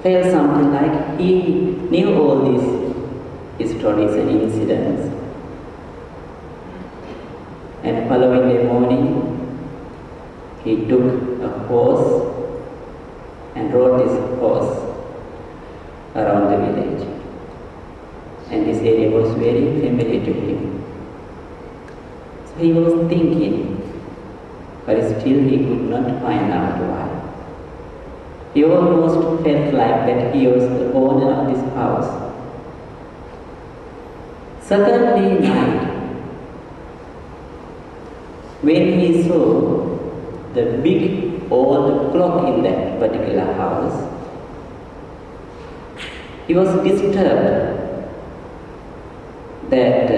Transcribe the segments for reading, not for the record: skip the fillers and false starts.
felt something like he knew all these stories and incidents. And following the morning, he took a horse and rode this horse around the village. And this area was very familiar to him. So he was thinking, but still he could not find out why. He almost felt like that he was the owner of this house. Suddenly night, when he saw the big old clock in that particular house, he was disturbed that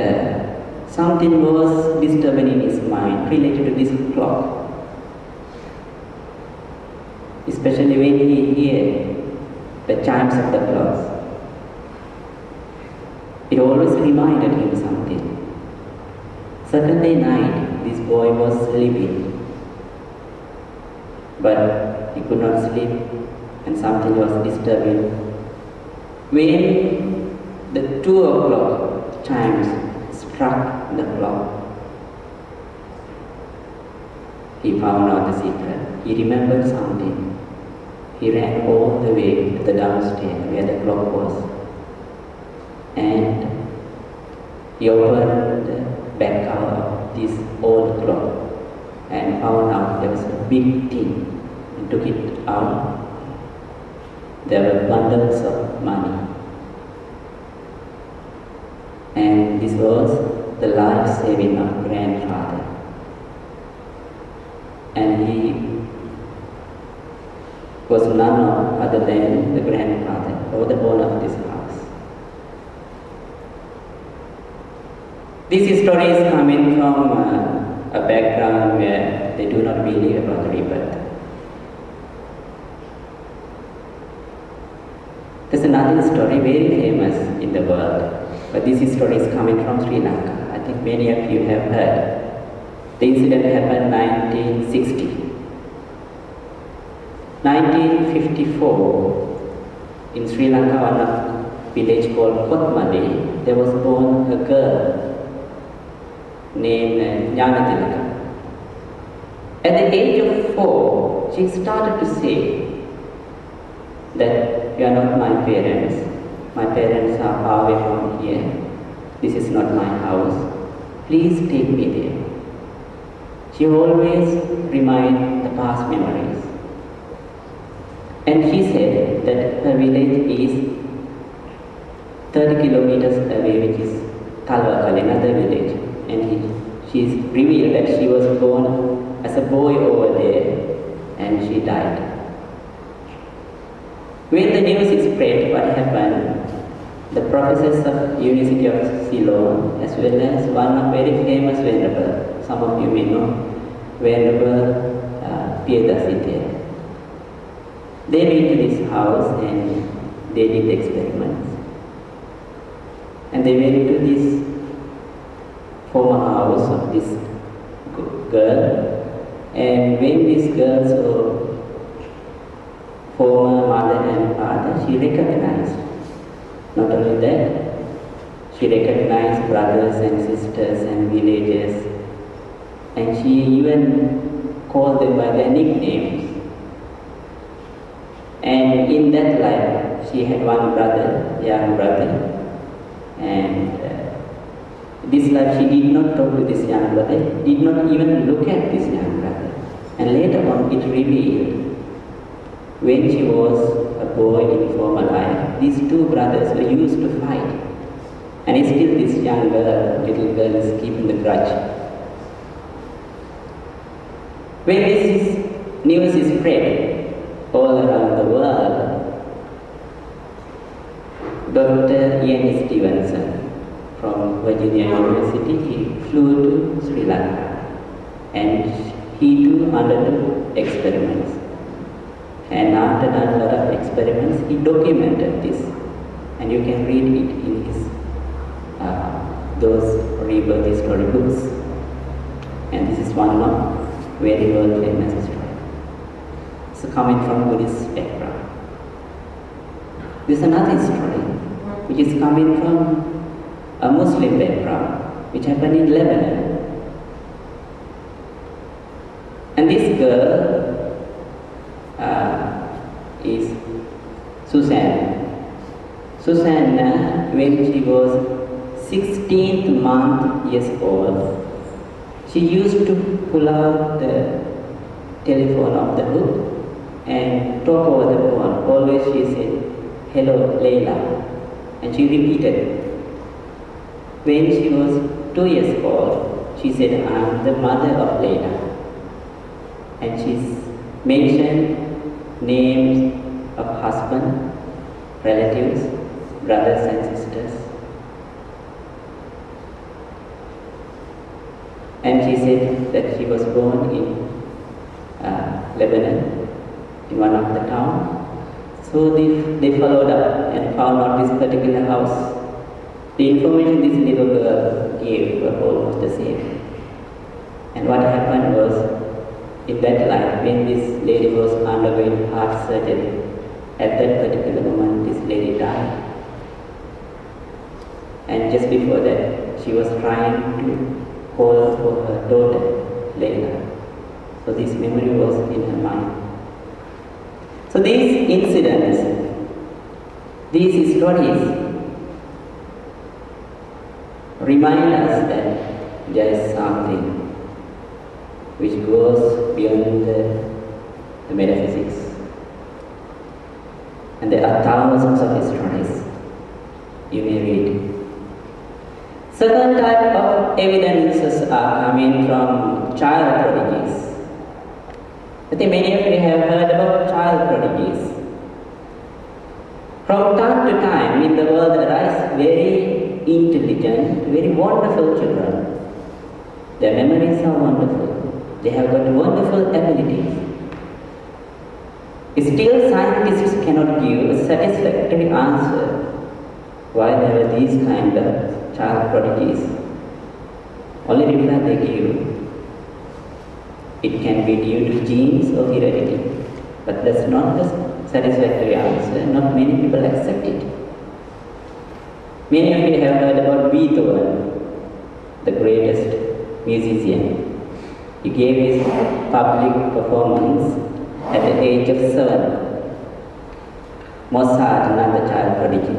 something was disturbing in his mind related to this clock. Especially when he heard the chimes of the clocks. It always reminded him something. Saturday night, this boy was sleeping, but he could not sleep and something was disturbing. When the 2 o'clock chimes struck the clock, he found out the secret. He remembered something. He ran all the way to the downstairs where the clock was. And he opened the back cover of this old clock and found out there was a big thing. He took it out. There were bundles of money. And this was the life saving of grandfather. And he was none other than the grandfather or the owner of this house. This story is coming from a background where they do not believe about the rebirth. There's another story very famous in the world, but this story is coming from Sri Lanka. I think many of you have heard. The incident happened in 1960. 1954, in Sri Lanka, one of village called Kotmade, there was born a girl named Jnanatilaka. At the age of 4, she started to say that you are not my parents are far away from here, this is not my house, please take me there. She always reminded the past memories. And she said that her village is 30 kilometers away, which is Talwakal, another village. And she revealed that she was born as a boy over there and she died. When the news is spread what happened, the professors of University of Ceylon, as well as one of very famous Venerable, some of you may know, Venerable Piyadasite, they went to this house and they did experiments. And they went to this former house of this girl, and when this girl saw former mother and father, she recognized. Not only that, she recognized brothers and sisters and villagers, and she even called them by their nicknames. And in that life, she had one brother, young brother, and this life she did not talk to this young brother, did not even look at this young brother. And later on it revealed, when she was a boy in former life, these 2 brothers were used to fight. And still this young girl, little girl, is keeping the grudge. When this news is spread all around the world, Dr. Ian Stevenson from Virginia University, he flew to Sri Lanka and he too undertook experiments. And after done a lot of experiments, he documented this, and you can read it in his those Rebirth story books. And this is one of very world famous story. So coming from Buddhist background. There's another story which is coming from a Muslim background, which happened in Lebanon. And this girl is Susanna. Susanna, when she was 16th month years old, she used to pull out the telephone off the hook and talk over the phone. Always she said, "Hello, Layla," and she repeated. When she was 2 years old, she said, "I'm the mother of Layla," and she mentioned names of husband, relatives, brothers and sisters. And she said that she was born in Lebanon, in one of the towns. So they followed up and found out this particular house. The information this little girl gave were almost the same. And what happened was, in that life, when this lady was undergoing heart surgery, at that particular moment, this lady died. And just before that, she was trying to call for her daughter, Layla. So this memory was in her mind. So these incidents, these stories, remind us that there is something which goes beyond the metaphysics. And there are thousands of stories you may read. Certain type of evidences are coming from child prodigies. I think many of you have heard about child prodigies. From time to time in the world arise very intelligent, very wonderful children. Their memories are wonderful. They have got wonderful abilities. Still, scientists cannot give a satisfactory answer why there were these kind of child prodigies. Only reply they give, it can be due to genes or heredity, but that's not the satisfactory answer. Not many people accept it. Many of you have heard about Beethoven, the greatest musician. He gave his public performance at the age of 7. Mozart, another child prodigy,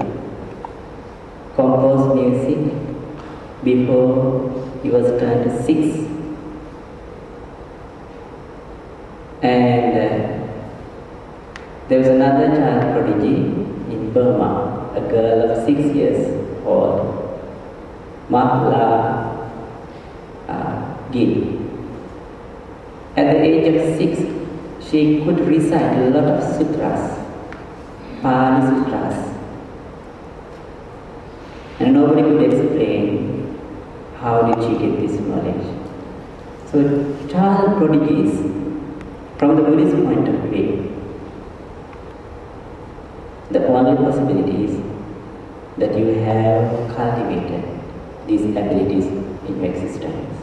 composed music before he was turned 6. And there was another child prodigy in Burma, a girl of 6 years old, Mahla Gil. At the age of 6, she could recite a lot of sutras, Pali sutras, and nobody could explain how did she get this knowledge. So child prodigies, from the Buddhist point of view, the only possibility is that you have cultivated these abilities in existence.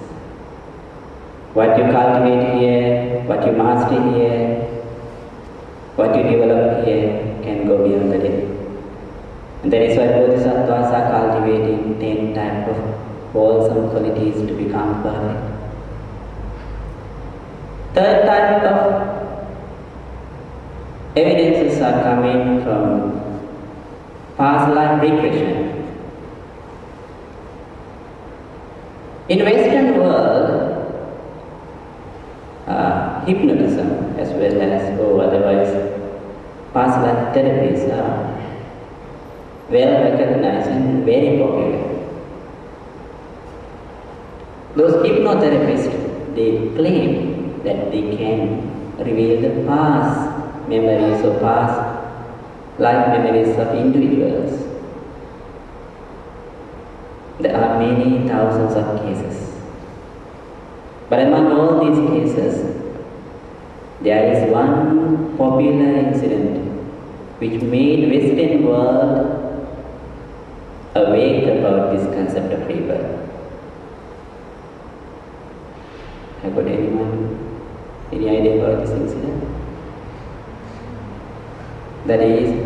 What you cultivate here, what you master here, what you develop here can go beyond the day. And that is why Bodhisattvas are cultivating 10 types of wholesome qualities to become perfect. Third type of evidences are coming from past life regression. In Western world, hypnotism as well as otherwise past life therapies are well recognized and very popular. Those hypnotherapists, they claim that they can reveal the past memories or past life memories of individuals. There are many thousands of cases. But among all these cases, there is one popular incident which made Western world awake about this concept of rebirth. Have got any idea about this incident? That is